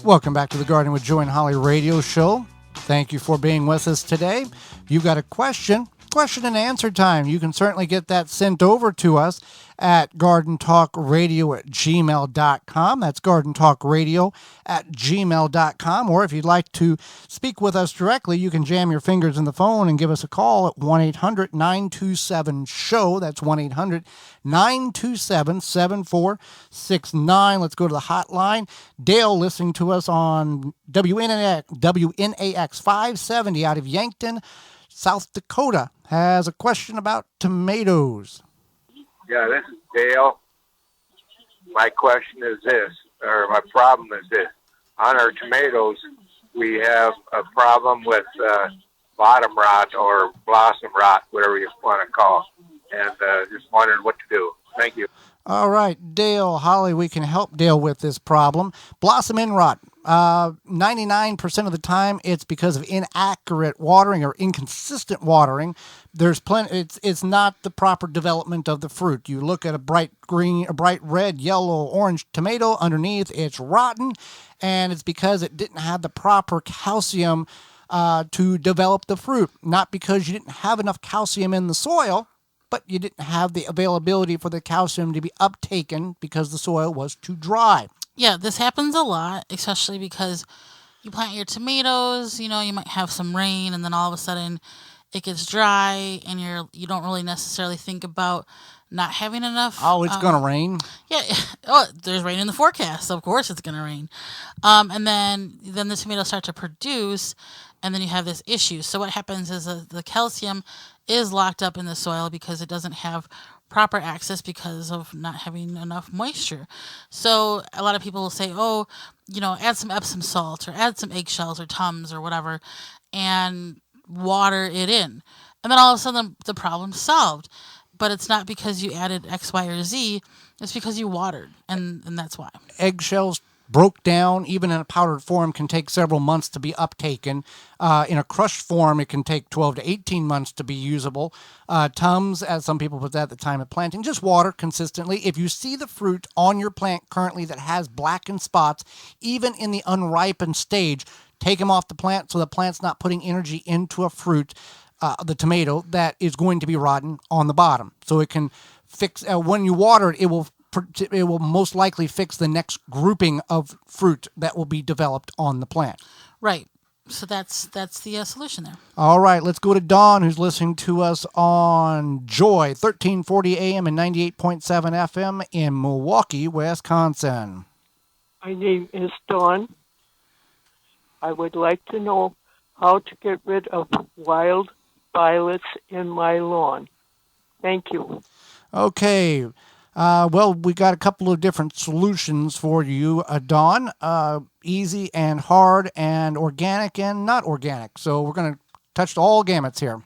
Welcome back to the Garden with Joe and Holly radio show. Thank you for being with us today. You've got a question and answer time. You can certainly get that sent over to us at gardentalkradio@gmail.com. That's gardentalkradio@gmail.com. Or if you'd like to speak with us directly, you can jam your fingers in the phone and give us a call at 1-800-927-SHOW. That's 1-800-927-7469. Let's go to the hotline. Dale, listening to us on WNAX 570 out of Yankton, South Dakota, has a question about tomatoes. Yeah, this is Dale. My question is this, or my problem is this. On our tomatoes, we have a problem with bottom rot or blossom rot, whatever you want to call it, and just wondering what to do. Thank you. All right, Dale, Holly, we can help Dale with this problem. Blossom end rot. 99% of the time, it's because of inaccurate watering or inconsistent watering. There's plenty. It's not the proper development of the fruit. You look at a bright green, a bright red, yellow, orange tomato. Underneath, it's rotten, and it's because it didn't have the proper calcium to develop the fruit. Not because you didn't have enough calcium in the soil, but you didn't have the availability for the calcium to be uptaken because the soil was too dry. Yeah, this happens a lot, especially because you plant your tomatoes, you might have some rain, and then all of a sudden it gets dry, and you don't really necessarily think about not having enough. Oh, it's going to rain? Yeah. Oh, there's rain in the forecast. So of course it's going to rain. And then the tomatoes start to produce, and then you have this issue. So what happens is the calcium is locked up in the soil because it doesn't have proper access because of not having enough moisture. So a lot of people will say, add some Epsom salt or add some eggshells or Tums or whatever and water it in. And then all of a sudden the problem's solved. But it's not because you added X, Y, or Z. It's because you watered, and that's why. Eggshells broke down, even in a powdered form, can take several months to be uptaken. In a crushed form, it can take 12 to 18 months to be usable. Tums, as some people put that at the time of planting, just water consistently. If you see the fruit on your plant currently that has blackened spots, even in the unripened stage, take them off the plant so the plant's not putting energy into a fruit, the tomato, that is going to be rotten on the bottom. So it can fix, when you water it, it will most likely fix the next grouping of fruit that will be developed on the plant. Right. So that's the solution there. All right, let's go to Dawn, who's listening to us on Joy, 1340 AM and 98.7 FM in Milwaukee, Wisconsin. My name is Dawn. I would like to know how to get rid of wild violets in my lawn. Thank you. Okay. Well, we got a couple of different solutions for you, Dawn. Easy and hard and organic and not organic. So we're going to touch all gamuts here.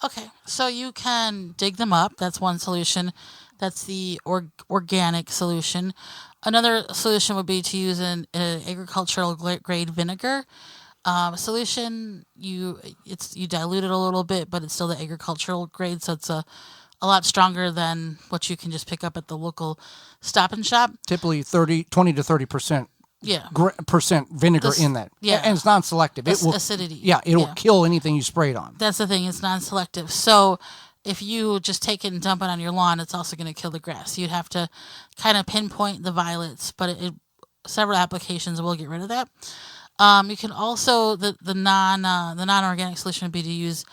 Okay. So you can dig them up. That's one solution. That's the organic solution. Another solution would be to use an agricultural grade vinegar solution. You dilute it a little bit, but it's still the agricultural grade, so it's a lot stronger than what you can just pick up at the local Stop and Shop. Typically 20 to 30% percent vinegar in that. Yeah. And it's non-selective. It will acidity. Yeah, it'll kill anything you spray it on. That's the thing, it's non-selective. So if you just take it and dump it on your lawn, it's also going to kill the grass. You'd have to kind of pinpoint the violets, but several applications will get rid of that. You can also the non-organic solution would be to use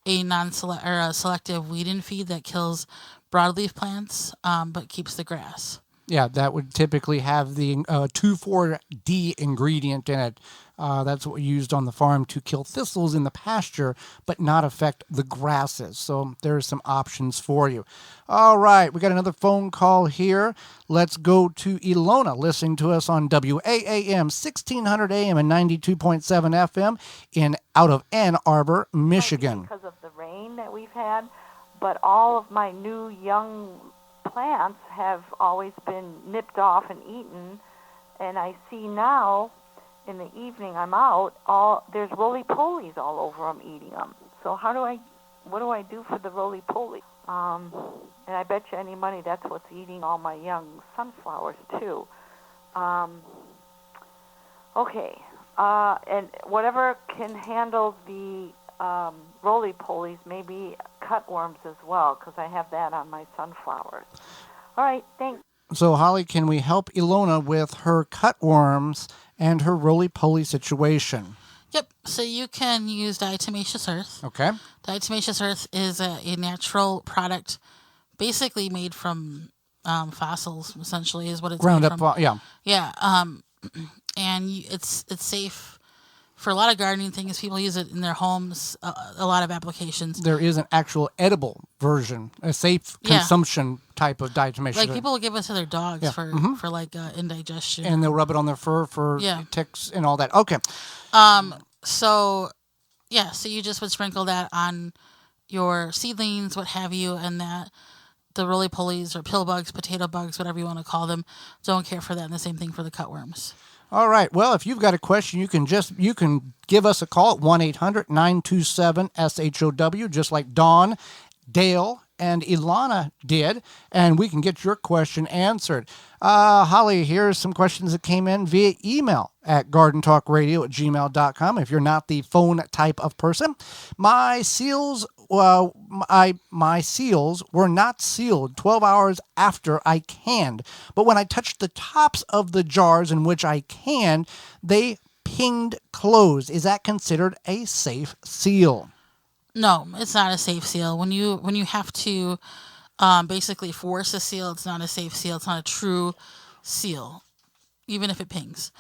a selective weed and feed that kills broadleaf plants, but keeps the grass. Yeah, that would typically have the 2,4-D ingredient in it. That's what we used on the farm to kill thistles in the pasture, but not affect the grasses. So there's some options for you. All right, we got another phone call here. Let's go to Ilona, listening to us on WAAM 1600 AM and 92.7 FM out of Ann Arbor, Michigan. Because of the rain that we've had, but all of my new young plants have always been nipped off and eaten, and I see now in the evening I'm out, there's roly-polies all over them eating them. So what do I do for the roly-poly? And I bet you any money that's what's eating all my young sunflowers too. Okay. And whatever can handle the roly-polies, maybe cutworms as well, because I have that on my sunflowers. All right, thanks. So, Holly, can we help Ilona with her cutworms and her roly-poly situation? Yep. So you can use Diatomaceous Earth. Okay. Diatomaceous Earth is a natural product, basically made from fossils. Essentially, is what it's Ground made up, from. yeah. Yeah. And it's safe for a lot of gardening things. People use it in their homes. A lot of applications. There is an actual edible version, a safe consumption type of diatomaceous. Like people will give it to their dogs for like indigestion. And they'll rub it on their fur for ticks and all that. Okay. So you just would sprinkle that on your seedlings, what have you, and that the roly-polies or pill bugs, potato bugs, whatever you want to call them, don't care for that. And the same thing for the cutworms. All right. Well, if you've got a question, you can give us a call at 1-800-927-SHOW, just like Dawn, Dale, and Ilana did, and we can get your question answered. Holly, here's some questions that came in via email at gardentalkradio@gmail.com. If you're not the phone type of person, my seals were not sealed 12 hours after I canned, but when I touched the tops of the jars in which I canned, they pinged closed. Is that considered a safe seal? No, it's not a safe seal. When you have to basically force a seal, it's not a safe seal. It's not a true seal, even if it pings.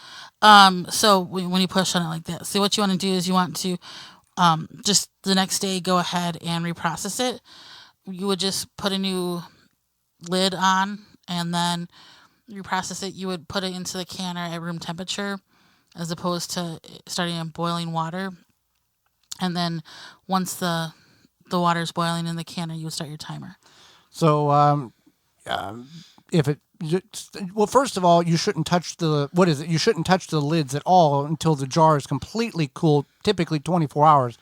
So when you push on it like that, so what you want to do is you want to just the next day go ahead and reprocess it. You would just put a new lid on and then reprocess it. You would put it into the canner at room temperature as opposed to starting in boiling water. And then once the water's boiling in the canner, you would start your timer. So first of all, you shouldn't touch you shouldn't touch the lids at all until the jar is completely cooled, typically 24 hours.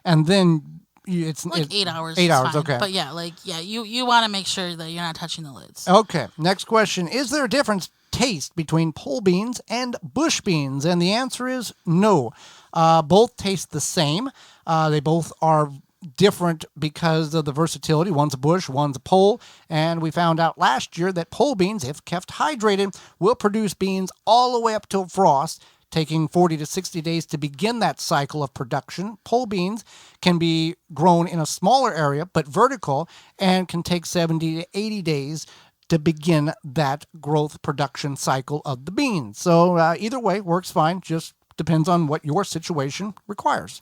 And then it's 8 hours. 8 hours, fine. okay. But you want to make sure that you're not touching the lids. Okay, next question. Is there a difference taste between pole beans and bush beans? And the answer is no. Both taste the same. They both are different because of the versatility. One's a bush, one's a pole. And we found out last year that pole beans, if kept hydrated, will produce beans all the way up till frost, taking 40 to 60 days to begin that cycle of production. Pole beans can be grown in a smaller area, but vertical, and can take 70 to 80 days to begin that growth production cycle of the beans. So either way works fine, just depends on what your situation requires.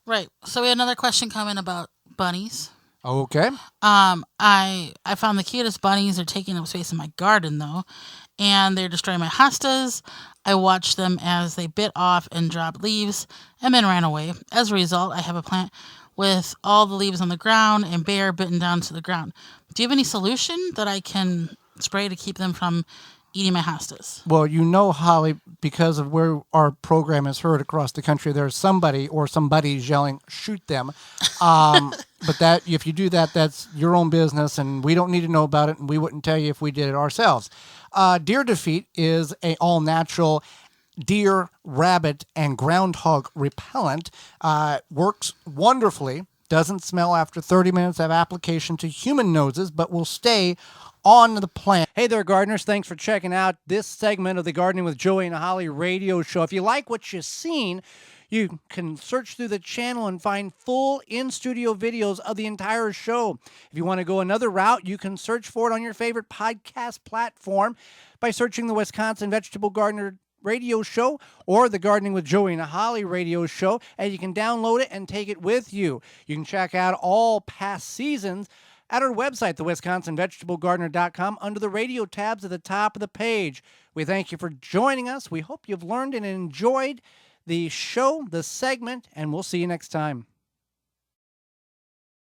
Right. So we had another question coming about bunnies. Okay. I found the cutest bunnies. They're taking up space in my garden, though, and they're destroying my hostas. I watched them as they bit off and dropped leaves and then ran away. As a result, I have a plant with all the leaves on the ground and bare bitten down to the ground. Do you have any solution that I can spray to keep them from eating my hostas? Well, Holly, because of where our program is heard across the country, there's somebody or somebody's yelling, shoot them. But that if you do that, that's your own business, and we don't need to know about it, and we wouldn't tell you if we did it ourselves. Deer Defeat is an all-natural deer, rabbit, and groundhog repellent. Works wonderfully. Doesn't smell after 30 minutes of application to human noses, but will stay on the plant. Hey there, gardeners. Thanks for checking out this segment of the Gardening with Joey and Holly radio show. If you like what you've seen, you can search through the channel and find full in-studio videos of the entire show. If you want to go another route, you can search for it on your favorite podcast platform by searching the Wisconsin Vegetable Gardener radio show or the Gardening with Joey and Holly radio show, and you can download it and take it with you. You can check out all past seasons at our website, thewisconsinvegetablegardener.com, under the radio tabs at the top of the page. We thank you for joining us. We hope you've learned and enjoyed the show, the segment, and we'll see you next time.